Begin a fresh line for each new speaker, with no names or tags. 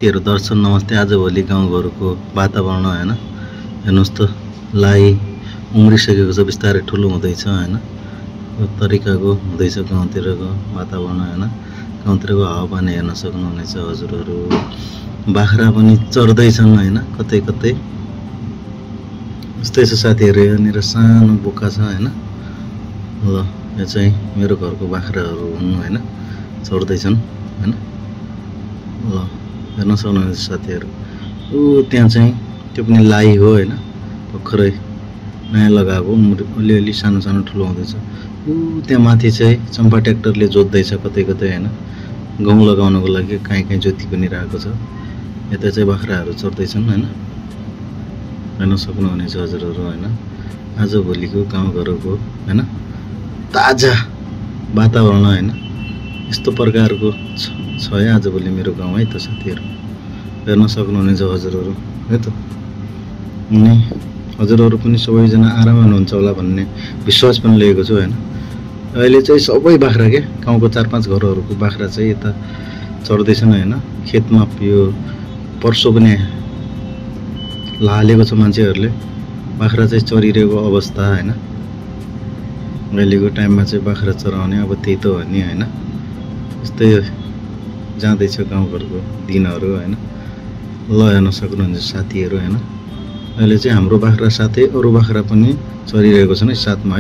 साथीहरु दर्शन नमस्ते। आजभोलि गाउँघरको वातावरण हैन, हेर्नुस् त लाई उम्रिसकेको छ, बिस्तारै ठुलो हुँदैछ हैन। यो तरिकाको हुँदैछ गाउँतिरको वातावरण हैन। गाउँतिरको हावापानी हेर्न सक्नुहुनेछ हजुरहरु। बाख्रा पनि चर्दैछन् हैन, कतै कतै यस्तै छ साथीहरु। यहाँनिर सानो बोका छ हैन। ल यो चाहिँ मेरो घरको बाख्राहरु हुन् हैन, चर्दैछन् हैन। ल हेर्न सक्नुहुन्छ साथीहरु। त्यहाँ चाहिँ त्यो पनि लाई हो हैन, भर्खरै नयाँ लगाएको, अलिअलि सानो सानो ठुलो हुँदैछ। त्यहाँ माथि चाहिँ चम्पा ट्र्याक्टरले जोत्दैछ कतै कतै हैन, गहुँ लगाउनको लागि काहीँ काहीँ जोति पनि रहेको छ। यता चाहिँ बाख्राहरु चर्दैछन् हैन, हेर्न सक्नुहुनेछ हजुरहरु हैन। आजभोलिको गाउँघरको हैन ताजा वातावरण हैन, यस्तो प्रकारको छ आजभोलि मेरो गाउँ है त साथीहरु। हेर्न सक्नुहुनेछ हजुरहरु है त। अनि हजुरहरु पनि सबैजना आराममा हुनुहुन्छ होला भन्ने विश्वास पनि लिएको छु हैन। अहिले चाहिँ सबै बाख्रा के गाउँको 4-5 घरहरुको बाख्रा चाहिँ यता चढ्दैछन् हैन। खेतमा यो पर्सो पनि हालेको छ मान्छेहरुले। बाख्रा चाहिँ चरिरहेको अवस्था हैन। अहिलेको टाइममा चाहिँ बाख्रा चराउने अब त्यही त हो नि हैन। यस्तै जाँदैछ गाउँघरको दिनहरु हैन। ल हेर्न सक्नुहुन्छ साथीहरु हैन। अहिले चाहिँ हाम्रो बाख्रा साथै अरु बाख्रा पनि चरिरहेको छन् है साथमा।